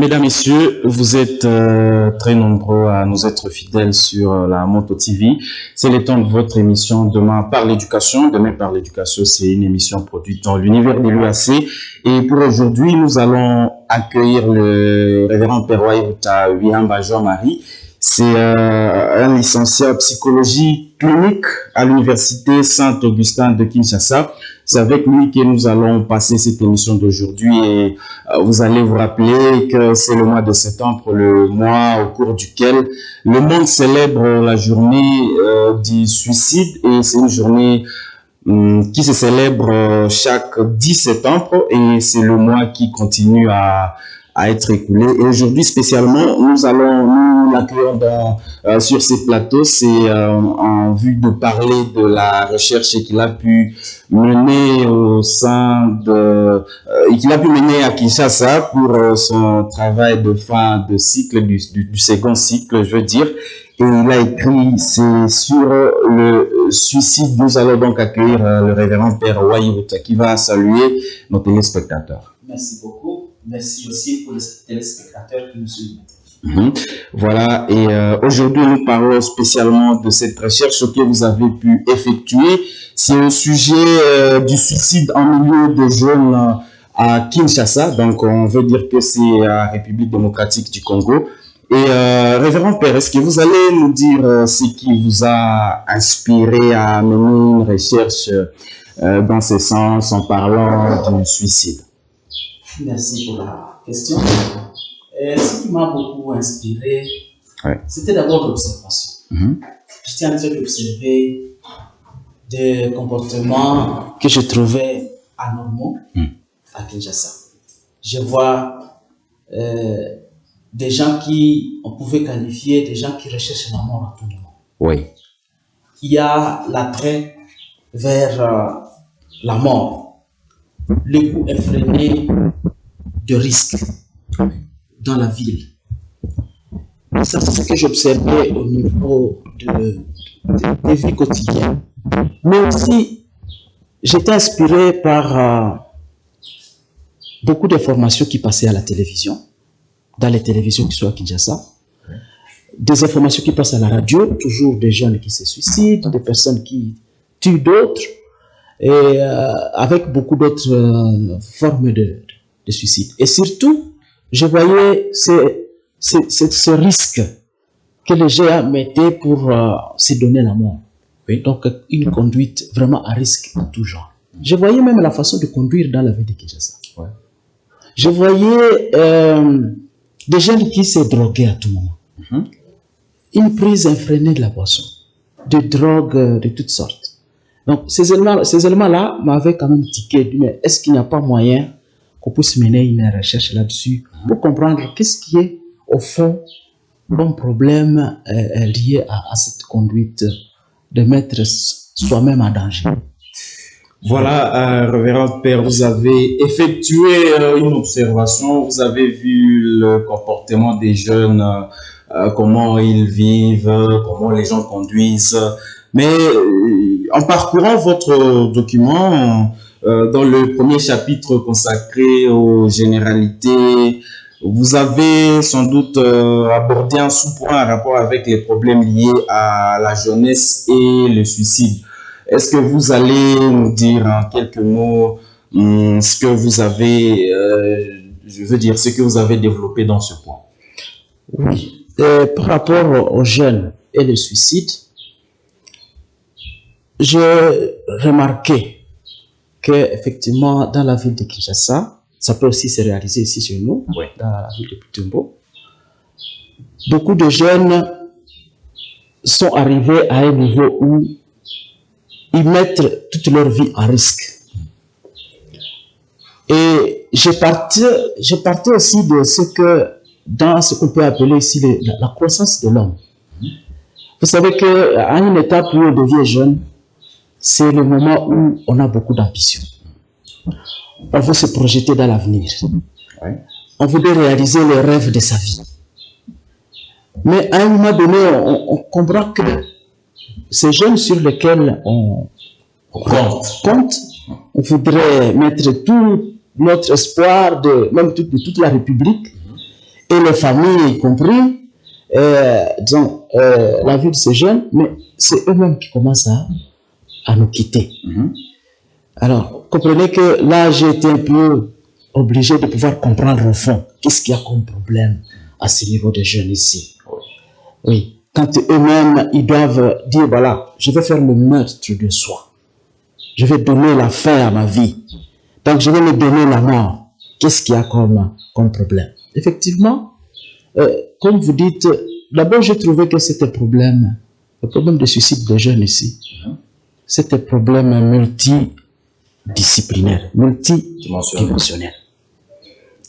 Mesdames, Messieurs, vous êtes très nombreux à nous être fidèles sur la Moto TV. C'est le temps de votre émission Demain par l'éducation. Demain par l'éducation, c'est une émission produite dans l'univers de l'UAC. Et pour aujourd'hui, nous allons accueillir le révérend Père Wairuta Wihamba Jean-Marie. C'est un licencié en psychologie clinique à l'université Saint-Augustin de Kinshasa. C'est avec lui que nous allons passer cette émission d'aujourd'hui et vous allez vous rappeler que c'est le mois de septembre, le mois au cours duquel le monde célèbre la journée du suicide, et c'est une journée qui se célèbre chaque 10 septembre et c'est le mois qui continue à être écoulé. Et aujourd'hui spécialement, nous l'accueillons sur ces plateaux, c'est en vue de parler de la recherche qu'il a pu mener qu'il a pu mener à Kinshasa pour son travail de fin de cycle, du second cycle, je veux dire. Et il a écrit, c'est sur le suicide. Nous allons donc accueillir le révérend Père Wairuta qui va saluer nos téléspectateurs. Merci beaucoup. Merci aussi pour les téléspectateurs qui nous suivent. Voilà, et aujourd'hui nous parlons spécialement de cette recherche que vous avez pu effectuer. C'est au sujet du suicide en milieu de jeunes à Kinshasa, donc on veut dire que c'est la République démocratique du Congo. Et révérend Père, est-ce que vous allez nous dire ce qui vous a inspiré à mener une recherche dans ce sens en parlant du suicide? Merci pour la question. Ce qui m'a beaucoup inspiré, c'était d'abord l'observation. J'étais en train d'observer des comportements que je trouvais anormaux à Kinshasa. Je vois des gens qui on pouvait qualifier des gens qui recherchent la mort à tout moment. Oui. Il y a l'attrait vers la mort, le goût effréné de risque dans la ville. Ça, c'est ce que j'observais au niveau des vies quotidiennes. Mais aussi, j'étais inspiré par beaucoup d'informations qui passaient à la télévision, dans les télévisions qui sont à Kinshasa, des informations qui passent à la radio, toujours des jeunes qui se suicident, des personnes qui tuent d'autres, et avec beaucoup d'autres formes de suicide. Et surtout, je voyais ce risque que les gens mettaient pour se donner la mort. Oui. Donc, une conduite vraiment à risque de tout genre. Je voyais même la façon de conduire dans la ville de Kinshasa. Ouais. Je voyais des jeunes qui se droguaient à tout moment. Une prise effrénée de la boisson, de drogue de toutes sortes. Donc, ces éléments-là m'avaient quand même tiqué. Mais est-ce qu'il n'y a pas moyen qu'on puisse mener une recherche là-dessus pour comprendre qu'est-ce qui est, au fond, bon problème lié à cette conduite de mettre soi-même en danger. Voilà, révérend Père, vous avez effectué une observation, vous avez vu le comportement des jeunes, comment ils vivent, comment les gens conduisent. Mais en parcourant votre document, dans le premier chapitre consacré aux généralités, vous avez sans doute abordé un sous-point en rapport avec les problèmes liés à la jeunesse et le suicide. Est-ce que vous allez nous dire en quelques mots ce que vous avez, ce que vous avez développé dans ce point? Oui, par rapport aux jeunes et le suicide, j'ai remarqué qu'effectivement, dans la ville de Kinshasa, ça peut aussi se réaliser ici chez nous, dans la ville de Butembo, beaucoup de jeunes sont arrivés à un niveau où ils mettent toute leur vie en risque. Et je partais aussi de ce que, dans ce qu'on peut appeler ici la croissance de l'homme. Vous savez qu'à une étape où on devient jeune, c'est le moment où on a beaucoup d'ambition. On veut se projeter dans l'avenir. On veut réaliser les rêves de sa vie. Mais à un moment donné, on comprend que ces jeunes sur lesquels on compte, on voudrait mettre tout notre espoir de toute la République. et les familles y compris, disons, la vie de ces jeunes, mais c'est eux-mêmes qui commencent à nous quitter. Alors, comprenez que là, j'ai été un peu obligé de pouvoir comprendre au fond qu'est-ce qu'il y a comme problème à ce niveau des jeunes ici. Oui, quand eux-mêmes, ils doivent dire, voilà, je vais faire le meurtre de soi. Je vais donner la fin à ma vie. Donc, je vais me donner la mort. Qu'est-ce qu'il y a comme problème? Effectivement, comme vous dites, d'abord, j'ai trouvé que c'était le problème de suicide des jeunes ici, c'était un problème multidisciplinaire, multidimensionnel.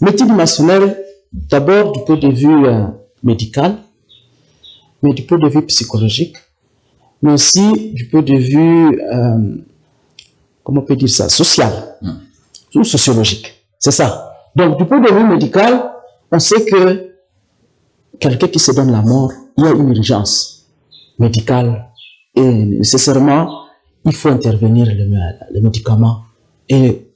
Multidimensionnel, d'abord du point de vue médical, mais du point de vue psychologique, mais aussi du point de vue, comment on peut dire ça, social ou sociologique. C'est ça. Donc, du point de vue médical, on sait que quelqu'un qui se donne la mort, il y a une urgence médicale et nécessairement, il faut intervenir le médicament et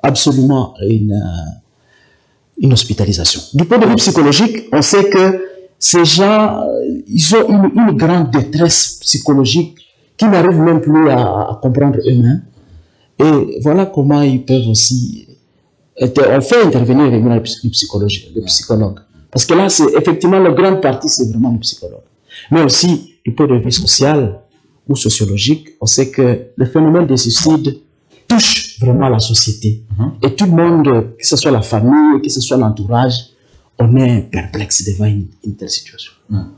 absolument une hospitalisation. Du point de vue psychologique, on sait que ces gens, ils ont une grande détresse psychologique qui n'arrivent même plus à comprendre eux-mêmes. Et voilà comment ils peuvent aussi... On fait intervenir le psychologue. Parce que là, c'est effectivement la grande partie, c'est vraiment le psychologue. Mais aussi, du point de vue social ou sociologique, on sait que le phénomène des suicides touche vraiment la société. Et tout le monde, que ce soit la famille, que ce soit l'entourage, on est perplexe devant une telle situation.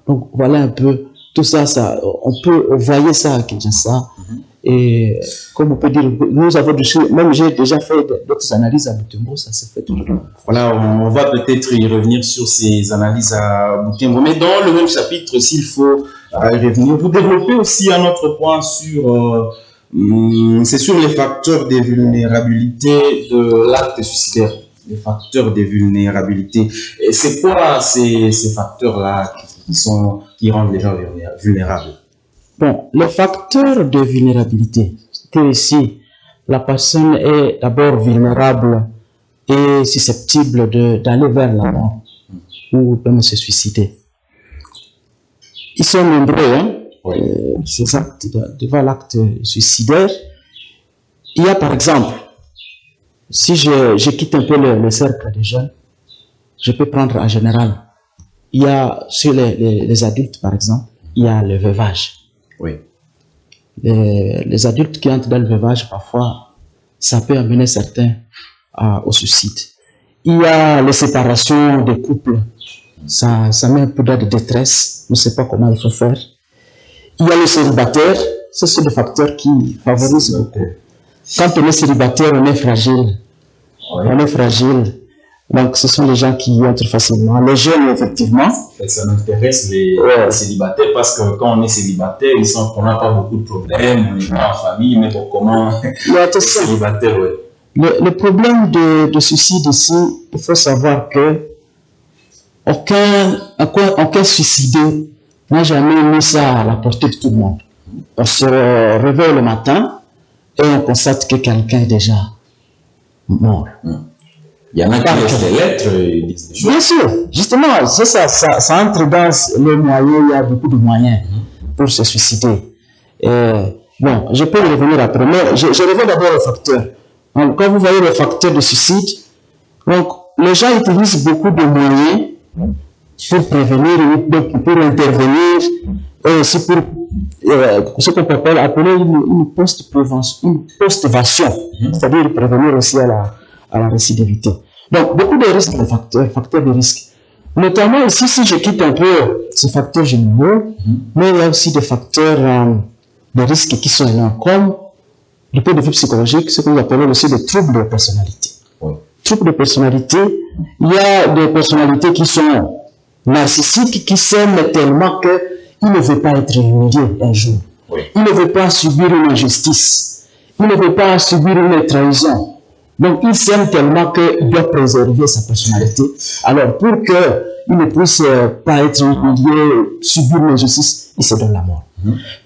Donc voilà un peu tout ça, on peut voyer ça à Kinshasa. Et comme on peut dire, nous avons même j'ai déjà fait d'autres analyses à Butembo, ça se fait toujours. Voilà, on va peut-être y revenir sur ces analyses à Butembo. Mais dans le même chapitre, s'il faut y revenir, vous développez aussi un autre point sur, c'est sur les facteurs de vulnérabilité de l'acte suicidaire. Les facteurs de vulnérabilité. Et c'est quoi ces facteurs-là qui rendent les gens vulnérables? Bon, les facteurs de vulnérabilité, c'est que ici, la personne est d'abord vulnérable et susceptible d'aller vers la mort ou même se suicider. Ils sont nombreux, ces actes devant l'acte suicidaire. Il y a par exemple, si je quitte un peu le cercle des jeunes, je peux prendre en général, il y a sur les adultes par exemple, il y a le veuvage. Les adultes qui entrent dans le veuvage, parfois, ça peut amener certains au suicide. Il y a les séparations des couples. Ça met un peu de détresse. On ne sait pas comment il faut faire. Il y a les célibataires. Ce sont des facteurs qui favorisent beaucoup. Quand on est célibataire, on est fragile. On est fragile. Donc, ce sont les gens qui entrent facilement. Les jeunes, effectivement. Ça m'intéresse les célibataires parce que quand on est célibataire, ils sentent qu'on n'a pas beaucoup de problèmes, on n'est pas en famille, mais bon, comment célibataire, le problème de suicide ici, il faut savoir que aucun suicidé n'a jamais mis ça à la portée de tout le monde. On se réveille le matin et on constate que quelqu'un est déjà mort. Il y en a qui laissent des lettres et disent des choses. Bien sûr, justement, ça entre dans les moyens, il y a beaucoup de moyens pour se suicider. Bon, je peux y revenir après, mais je reviens d'abord aux facteurs. Donc, quand vous voyez les facteurs de suicide, donc, les gens utilisent beaucoup de moyens pour prévenir, pour intervenir, et aussi pour ce qu'on peut appeler une post-évasion, c'est-à-dire prévenir aussi à la récidivité. Donc, beaucoup de risques, de facteurs de risque. Notamment ici, si je quitte un peu ces facteurs généraux, mais il y a aussi des facteurs de risque qui sont énormes, comme du point de vue psychologique, ce que nous appelons aussi des troubles de personnalité. Troubles de personnalité, il y a des personnalités qui sont narcissiques, qui s'aiment tellement qu'ils ne veulent pas être humiliés un jour. Ils ne veulent pas subir une injustice. Ils ne veulent pas subir une trahison. Donc, il s'aime tellement qu'il doit préserver sa personnalité. Alors, pour qu'il ne puisse pas être humilié, subir l'injustice, il se donne la mort.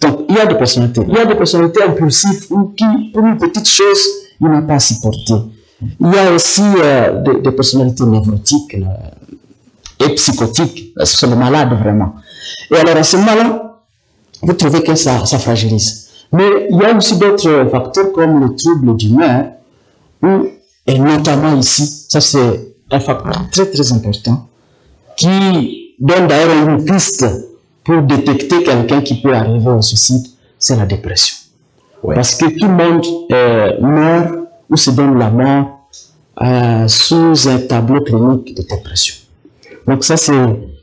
Donc, il y a des personnalités. Il y a des personnalités impulsives qui, pour une petite chose, il n'a pas à supporter. Il y a aussi des personnalités névrotiques. est psychotique, c'est le malade vraiment. Et alors à ce moment-là, vous trouvez que ça fragilise. Mais il y a aussi d'autres facteurs comme le trouble d'humeur, et notamment ici, ça c'est un facteur très très important, qui donne d'ailleurs une piste pour détecter quelqu'un qui peut arriver au suicide, c'est la dépression. Ouais. Parce que tout le monde meurt ou se donne la mort sous un tableau clinique de dépression. Donc ça c'est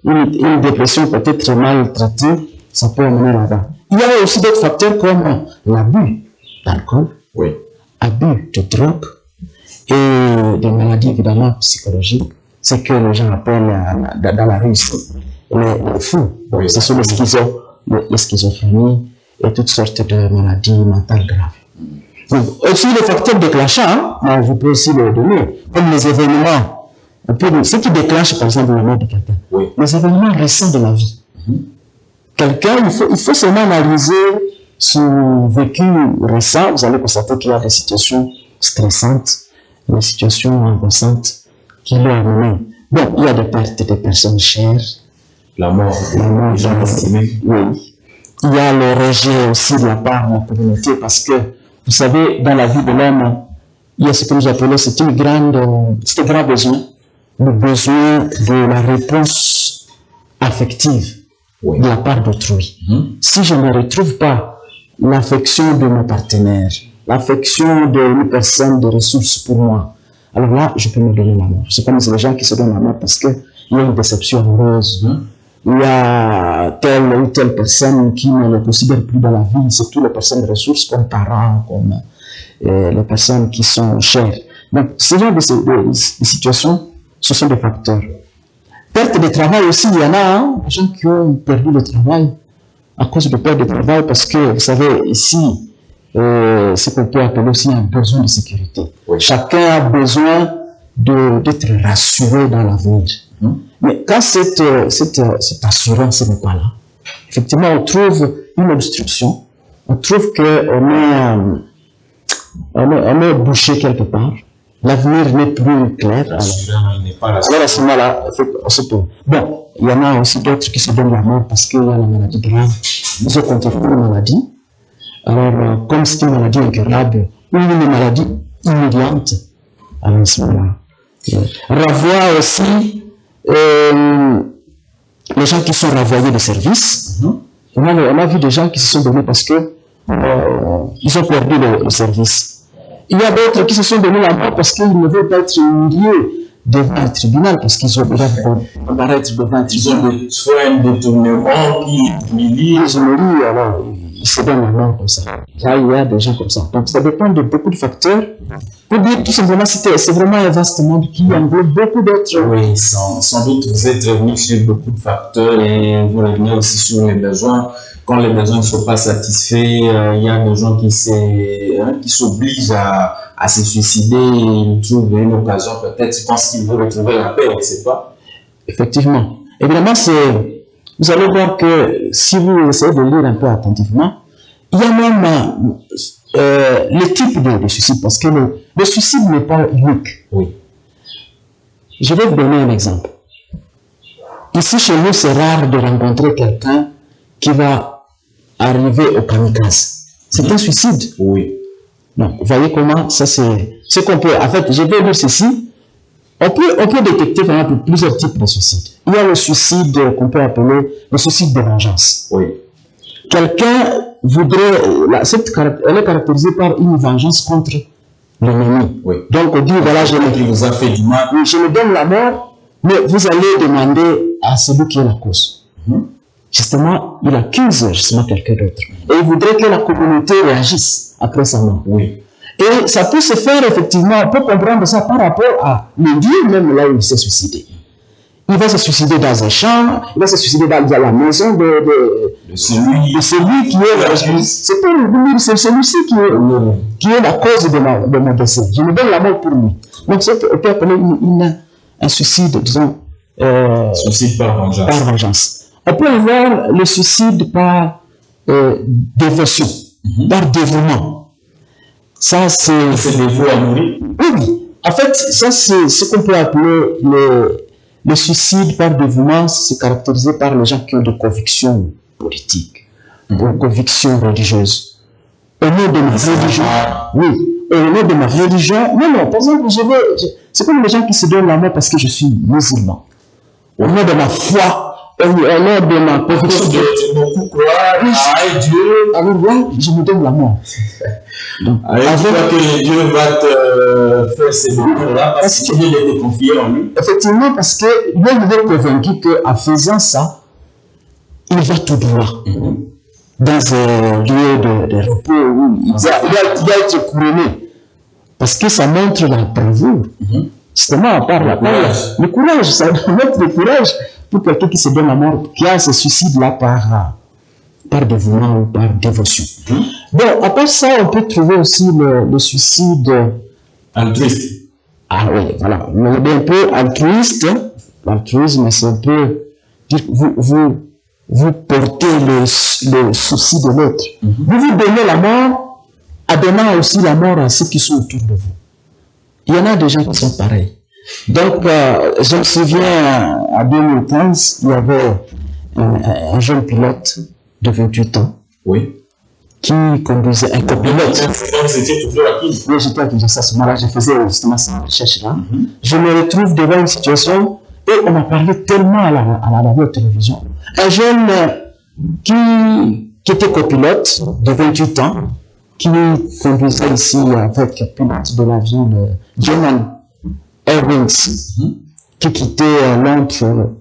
une dépression peut-être mal traitée, ça peut amener là-bas. Il y a aussi d'autres facteurs comme l'abus d'alcool, oui, abus de drogue et des maladies évidemment psychologiques. C'est que les gens appellent dans la rue les fous. Oui, ce sont les schizophrénies et toutes sortes de maladies mentales graves. Donc, aussi les facteurs déclenchants, vous pouvez aussi les donner, comme les événements, ce qui déclenche par exemple la mort de quelqu'un, oui, les événements récents de la vie. Quelqu'un, il faut seulement analyser son vécu récent, vous allez constater qu'il y a des situations stressantes, des situations angoissantes qui l'ont amené. Bon, il y a des pertes de personnes chères, la mort des gens estimés. Oui. Il y a le rejet aussi de la part de la communauté parce que, vous savez, dans la vie de l'homme, il y a ce que nous appelons, c'est un grand besoin, le besoin de la réponse affective, oui, de la part d'autrui. Si je ne retrouve pas l'affection de mon partenaire, l'affection d'une personne de ressources pour moi, alors là, je peux me donner la mort. C'est comme les gens qui se donnent la mort parce qu'il y a une déception amoureuse. Il y a telle ou telle personne qui ne le considère plus dans la vie, surtout les personnes de ressources comme parents, comme les personnes qui sont chères. Donc, ce genre de situations, ce sont des facteurs. Perte de travail aussi, il y en a, des gens qui ont perdu le travail à cause de perte de travail parce que, vous savez, ici, ce qu'on peut appeler aussi un besoin de sécurité. Oui. Chacun a besoin d'être rassuré dans l'avenir. Mais quand cette assurance n'est pas là, effectivement, on trouve une obstruction, on trouve qu'on est bouché quelque part, l'avenir n'est plus clair. Alors à ce moment-là, on se peut. Bon, il y en a aussi d'autres qui se donnent la mort parce qu'il y a la maladie grave. Ils ont contracté la maladie. Alors, comme c'est une maladie incurable, ou une maladie humiliante, alors à ce moment-là. Revoir aussi les gens qui sont renvoyés de service. On a vu des gens qui se sont donnés parce que ils ont perdu le service. Il y a d'autres qui se sont donnés la mort parce qu'ils ne veulent pas être humiliés devant un tribunal, parce qu'ils ont déjà apparaître devant un tribunal. Ils ont soit un détournement qui humilie. Ils humilient, alors ils se donnent la mort comme ça. Là, il y a des gens comme ça. Donc, ça dépend de beaucoup de facteurs. Pour dire tout simplement, c'est vraiment un vaste monde qui englobe beaucoup d'autres. Oui, sans doute, vous êtes revenu sur beaucoup de facteurs et vous revenez aussi sur les besoins. Quand les besoins ne sont pas satisfaits, il y a des gens qui s'obligent à se suicider, ils trouvent une occasion peut-être, ils pensent qu'ils veulent retrouver la paix, on ne sait pas. Effectivement. Évidemment, vous allez voir que si vous essayez de lire un peu attentivement, il y a même les types de suicide, parce que le suicide n'est pas unique. Oui. Je vais vous donner un exemple. Ici, chez nous, c'est rare de rencontrer quelqu'un qui va arriver au kamikaze. C'est un suicide. Oui. Donc, vous voyez comment ça c'est ce qu'on peut. En fait, je vais dire ceci. On peut détecter vraiment plusieurs types de suicides. Il y a le suicide qu'on peut appeler le suicide de vengeance. Oui. Quelqu'un voudrait, elle est caractérisée par une vengeance contre l'ennemi. Oui. Donc on dit voilà, qui vous a fait du mal. Je me donne la mort, mais vous allez demander à celui qui est la cause. Justement, il accuse justement quelqu'un d'autre. Et il voudrait que la communauté réagisse après sa mort. Oui. Et ça peut se faire effectivement, on peut comprendre ça par rapport à l'individu même là où il s'est suicidé. Il va se suicider dans un champ, il va se suicider dans la maison de celui qui est... C'est pas lui, c'est celui-ci qui est la cause de mon décès. Je me donne la mort pour lui. Donc ça peut appeler un suicide, disons... suicide par vengeance. Par vengeance. On peut avoir le suicide par dévotion, par dévouement. Ça, c'est dévoué à mourir. Oui. En fait, ça, c'est ce qu'on peut appeler le suicide par dévouement, c'est caractérisé par les gens qui ont des convictions politiques, des convictions religieuses. Au nom de ma religion, oui, au nom de ma religion, non, par exemple, c'est comme les gens qui se donnent la mort parce que je suis musulman. Au nom de ma foi, au nom de ma conviction de beaucoup croire à Dieu. Alors là, je me donne la mort. Donc, que Dieu va te faire ces moments-là parce que Dieu était confié en lui. Effectivement, parce que moi, je suis convaincu qu'en faisant ça, il va tout droit. Dans un lieu de repos où il va être couronné. Parce que ça montre la bravoure. Justement, par le courage, ça montre le courage pour quelqu'un qui se donne la mort, qui a ce suicide-là par dévouement ou par dévotion. Bon, à part ça, on peut trouver aussi le suicide altruiste. Ah oui, voilà. Mais un peu altruiste. L'altruisme, c'est un peu dire vous portez le souci de l'autre. Vous vous donnez la mort en donnant aussi la mort à ceux qui sont autour de vous. Il y en a des gens qui sont pareils. Donc, je me souviens, en 2015, il y avait un jeune pilote de 28 ans qui conduisait un copilote. Donc, c'était toujours à Kinshasa. Oui, j'étais à Kinshasa à ce moment-là, je faisais justement cette recherche-là. Je me retrouve devant une situation et on m'a parlé tellement à la radio-télévision. Un jeune qui était copilote de 28 ans, qui conduisait ici avec un pilote de l'avion de German Airlines, qui quittait Londres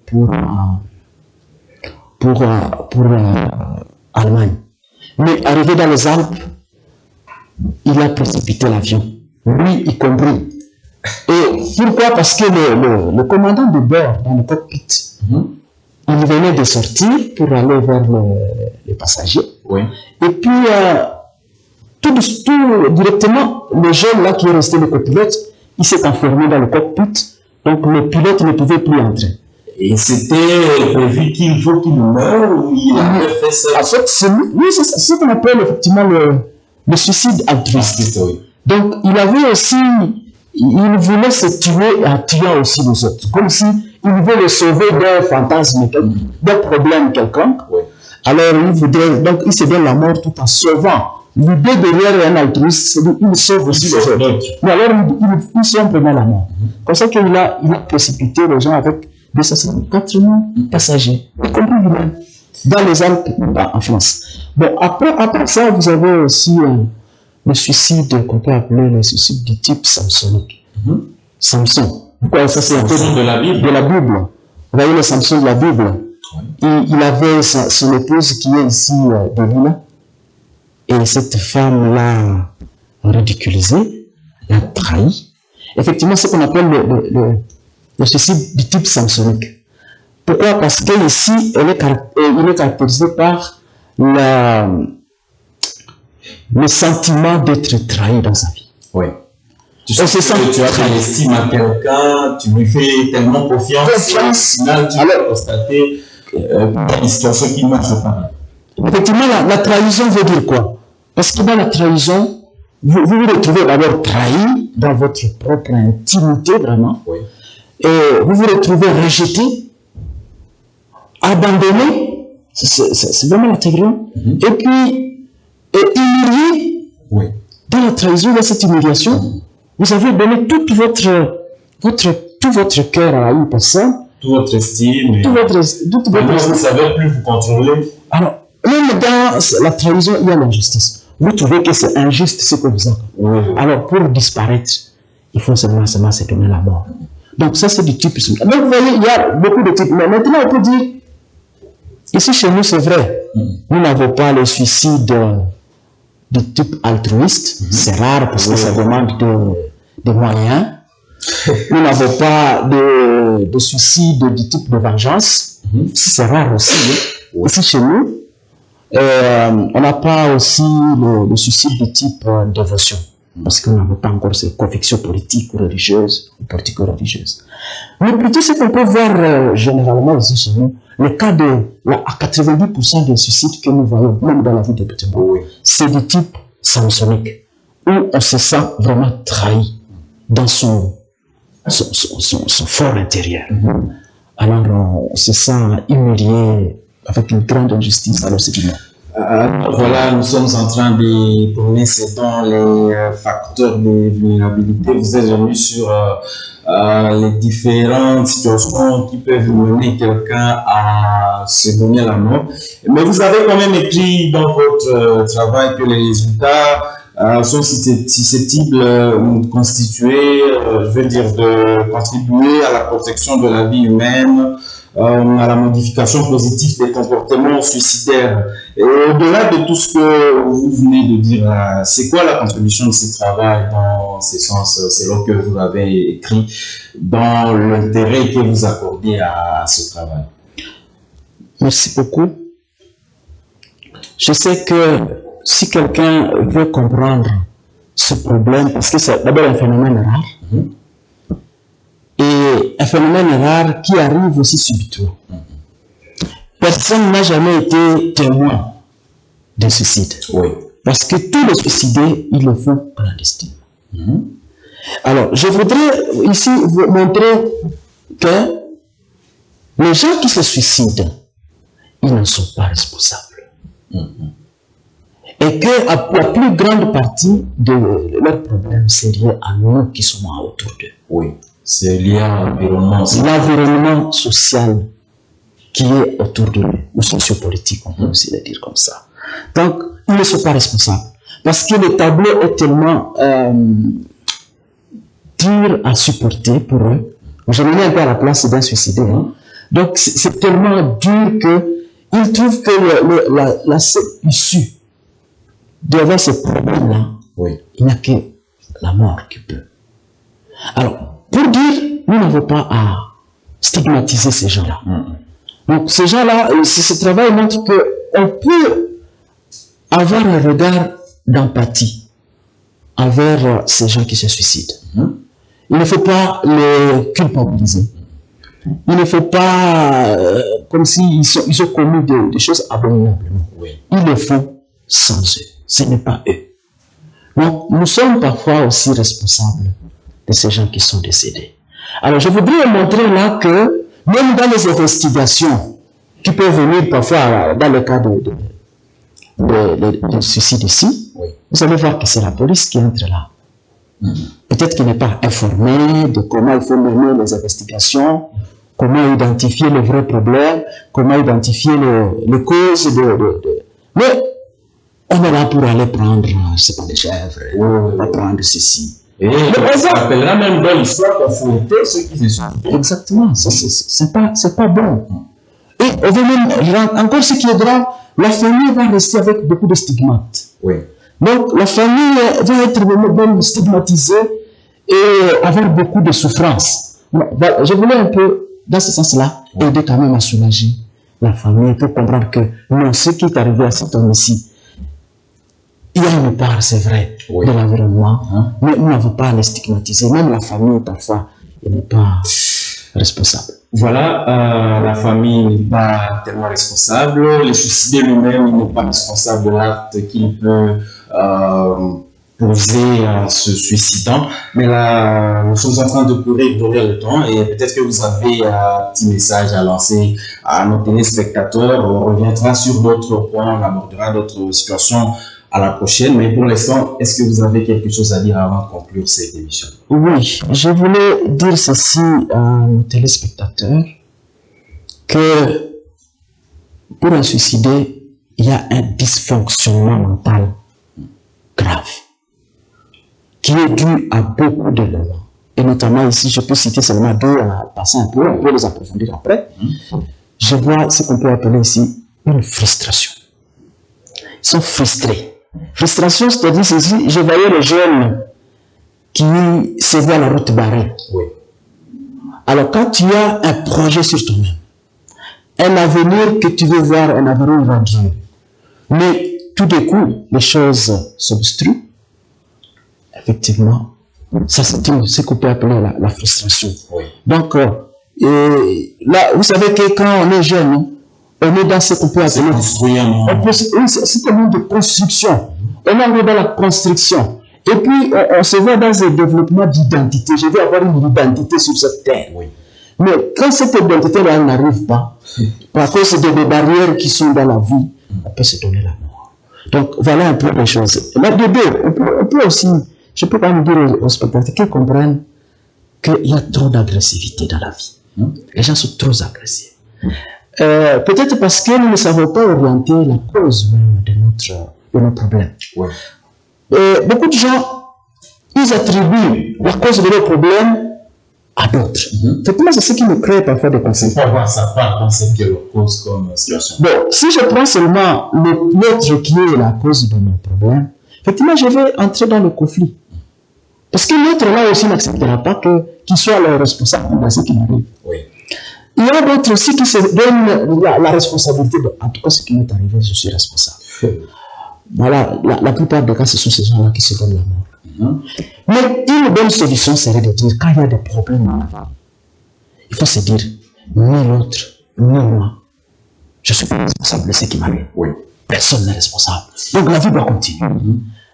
pour Allemagne. Mais arrivé dans les Alpes, il a précipité l'avion, lui y compris. Et pourquoi? Parce que le commandant de bord dans le cockpit, il venait de sortir pour aller vers les passagers. Et puis, tout directement, le jeune là qui est resté le copilote, il s'est enfermé dans le cockpit, donc le pilote ne pouvait plus entrer. Et c'était prévu qu'il faut qu'il meure ou il avait fait ça? En fait, c'est ce qu'on appelle effectivement le suicide altruiste. Donc, il avait aussi, il voulait se tuer en tuant aussi les autres, comme si il voulait le sauver d'un fantasme, d'un problème quelconque. Alors, donc il se donne la mort tout en sauvant. L'idée derrière un altruiste, c'est qu'il sauve aussi les autres. Mais alors, il sauve vraiment la mort. Comme ça qu'il a précipité les gens avec 254 passagers, y compris lui-même, dans les Alpes, en France. Bon, après ça, vous avez aussi le suicide qu'on peut appeler le suicide du type samsonique. Samson. Pourquoi ça, c'est un peu de la Bible. De la Bible. Vous voyez le Samson de la Bible. Il avait son épouse qui est ici de Luna. Et cette femme l'a ridiculisé, l'a trahi. Effectivement, c'est ce qu'on appelle le suicide du type samsonique. Pourquoi? Parce qu'ici, il est caractérisé par le sentiment d'être trahi dans sa vie. Tu sais que tu as de l'estime à quelqu'un, tu lui fais tellement confiance, et au final, tu vas constater une situation qui ne marche pas. Effectivement, la trahison veut dire quoi? Parce que dans la trahison, vous vous retrouvez d'abord trahi dans votre propre intimité, vraiment. Et vous vous retrouvez rejeté, abandonné, c'est vraiment la trahison. Et puis, humilié. Dans la trahison, dans cette humiliation, vous avez donné tout votre cœur à une personne. Toute votre estime. Vous ne savez plus vous contrôler. Alors, même dans la trahison, il y a l'injustice. Vous trouvez que c'est injuste ce que vous avez. Alors, pour disparaître, il faut seulement se donner la mort. Donc, ça, c'est du type. Donc, vous voyez, il y a beaucoup de types. Mais maintenant, on peut dire, ici chez nous, c'est vrai. Nous n'avons pas le suicide de type altruiste. C'est rare parce que ça demande des moyens. Nous n'avons pas de suicide du type de vengeance. C'est rare aussi. Ici chez nous, on n'a pas aussi le suicide de type dévotion. Parce qu'on n'a pas encore ces convictions politiques ou religieuses, ou politico-religieuses. Mais plutôt, ce qu'on peut voir généralement ici chez nous, le cas à 90% des suicides que nous voyons, même dans la vie de Butembo, c'est du type samsonique, où on se sent vraiment trahi dans son fort intérieur. alors on se sent humilié avec une grande injustice. Alors c'est bien. Voilà, nous sommes en train de tourner dans les facteurs de vulnérabilité. Vous êtes venu sur les différentes situations qui peuvent mener quelqu'un à se donner la mort. Mais vous avez quand même écrit dans votre travail que les résultats sont susceptibles de constituer, de contribuer à la protection de la vie humaine, à la modification positive des comportements suicidaires. Et au-delà de tout ce que vous venez de dire, c'est quoi la contribution de ce travail dans ce sens, selon que vous avez écrit, dans l'intérêt que vous accordez à ce travail? Merci beaucoup. Je sais que si quelqu'un veut comprendre ce problème, parce que c'est d'abord un phénomène rare, et un phénomène rare qui arrive aussi subitement. Personne n'a jamais été témoin d'un suicide. Oui. Parce que tous les suicidés, ils le font clandestinement. Alors, je voudrais ici vous montrer que les gens qui se suicident, ils ne sont pas responsables. Et que la plus grande partie de leurs problèmes, c'est lié à nous qui sommes autour d'eux. Oui. C'est lié à l'environnement. L'environnement social qui est autour de nous, ou sociopolitique, on peut aussi le dire comme ça. Donc, ils ne sont pas responsables. Parce que le tableau est tellement dur à supporter pour eux. Je me mets un peu à la place d'un suicidé. Donc, c'est tellement dur qu'ils trouvent que la seule issue devant ce problème-là, il n'y a que la mort qui peut. Alors, pour dire, nous n'avons pas à stigmatiser ces gens-là. Donc, ces gens-là, ce travail montre qu'on peut avoir un regard d'empathie envers ces gens qui se suicident. Il ne faut pas les culpabiliser. Il ne faut pas, comme s'ils ont commis des choses abominables. Ils le font sans eux. Ce n'est pas eux. Donc, nous sommes parfois aussi responsables de ces gens qui sont décédés. Alors, je voudrais montrer là que, même dans les investigations qui peuvent venir parfois dans le cas de suicide ici, vous allez voir que c'est la police qui entre là. Peut-être qu'il n'est pas informé de comment il faut mener les investigations, comment identifier le vrai problème, comment identifier les causes Mais on est là pour aller prendre, je sais pas, des chèvres, on va prendre ceci. Et on appellera même dans l'histoire confronter ceux qui se sont. Exactement, c'est pas bon. Et on veut même, encore ce qui est grave, la famille va rester avec beaucoup de stigmates. Donc la famille va être même stigmatisée et avoir beaucoup de souffrance. Je voulais un peu, dans ce sens-là, aider quand même à soulager la famille pour comprendre que non, ce qui est arrivé à cet homme ici, il y a une part, c'est vrai, de l'environnement, mais nous n'avons pas à les stigmatiser. Même la famille, parfois, elle n'est pas responsable. Voilà, la famille n'est pas tellement responsable. Le suicidé lui-même, il n'est pas responsable de l'acte qu'il peut poser en se suicidant. Mais là, nous sommes en train de courir le temps et peut-être que vous avez un petit message à lancer à nos téléspectateurs. On reviendra sur d'autres points, on abordera d'autres situations à la prochaine, mais pour l'instant, est-ce que vous avez quelque chose à dire avant de conclure cette émission? Oui, je voulais dire ceci à nos téléspectateurs, que pour un suicidé, il y a un dysfonctionnement mental grave, qui est dû à beaucoup d'éléments. Et notamment ici, je peux citer seulement deux, à passer un peu, on peut les approfondir après. Je vois ce qu'on peut appeler ici une frustration. Ils sont frustrés. Frustration, c'est-à-dire ceci, je voyais les jeunes qui se voient la route barrée. Alors, quand tu as un projet sur toi-même, un avenir que tu veux voir, un avenir radieux, mais tout d'un coup, les choses s'obstruent, effectivement, ça c'est ce qu'on peut appeler la frustration. Donc, là, vous savez que quand on est jeune, on est dans ce qu'on peut appeler... C'est un monde de construction. On est dans la construction. Et puis, on se voit dans un développement d'identité. Je veux avoir une identité sur cette terre. Mais quand cette identité-là n'arrive pas, par cause des barrières qui sont dans la vie, on peut se donner la mort. Donc, voilà un peu les choses. Mais de deux, on peut aussi, je peux quand même dire aux spectateurs qu'ils comprennent qu'il y a trop d'agressivité dans la vie. Les gens sont trop agressifs. Peut-être parce que nous ne savons pas orienter la cause même de nos problèmes. Ouais. Beaucoup de gens, ils attribuent la cause de leurs problèmes à d'autres. Effectivement, c'est ce qui me crée parfois des conséquences. Il faut avoir sa part dans ce qui est la cause comme situation. Bon, si je prends seulement l'autre qui est la cause de mon problème, effectivement, je vais entrer dans le conflit. Parce que l'autre là aussi n'acceptera pas qu'il soit le responsable de ce qui m'arrive. Oui. Il y a d'autres aussi qui se donnent la responsabilité de, en tout cas, ce qui m'est arrivé, je suis responsable. Voilà, la plupart des cas, ce sont ces gens-là qui se donnent la mort. Mais une bonne solution serait de dire, quand il y a des problèmes dans la vie, il faut se dire, ni l'autre, ni moi, je suis pas responsable de ce qui m'arrive. Oui. Personne n'est responsable. Donc la vie doit continuer.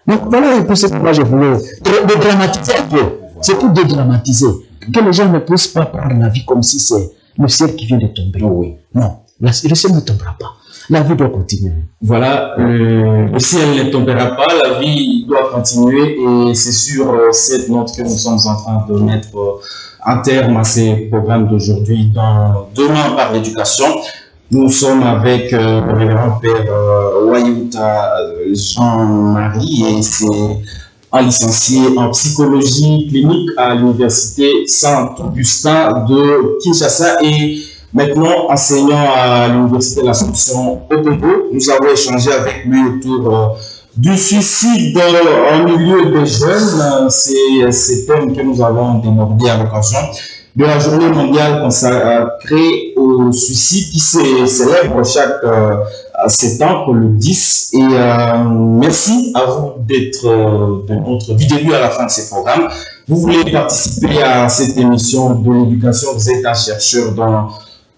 Donc voilà un peu ce que moi je voulais dédramatiser un peu. C'est pour dédramatiser. Que les gens ne puissent pas prendre la vie comme si c'est le ciel qui vient de tomber. Oui. Non, le ciel ne tombera pas. La vie doit continuer. Voilà, le ciel ne tombera pas, la vie doit continuer et c'est sur cette note que nous sommes en train de mettre un terme à ces programmes d'aujourd'hui dans Demain par l'éducation. Nous sommes avec le révérend Père Wayouta Jean-Marie et c'est un licencié en psychologie clinique à l'université Saint-Augustin de Kinshasa et maintenant enseignant à l'université de l'Assomption au Congo. Nous avons échangé avec lui autour du suicide en milieu des jeunes. C'est ce thème que nous avons démordé à l'occasion de la journée mondiale consacrée au suicide qui se célèbre chaque septembre, le 10. Et merci à vous d'être du début à la fin de ces programmes. Vous voulez participer à cette émission de l'éducation, vous êtes un chercheur dans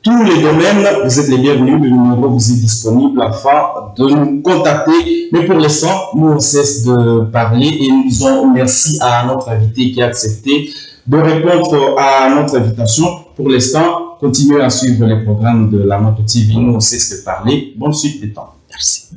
tous les domaines, vous êtes les bienvenus, le numéro vous est disponible afin de nous contacter. Mais pour l'instant, nous on cesse de parler et nous disons merci à notre invité qui a accepté de répondre à notre invitation. Pour l'instant, continuez à suivre les programmes de la Moto TV. Nous on cesse de parler. Bonne suite des temps. Merci.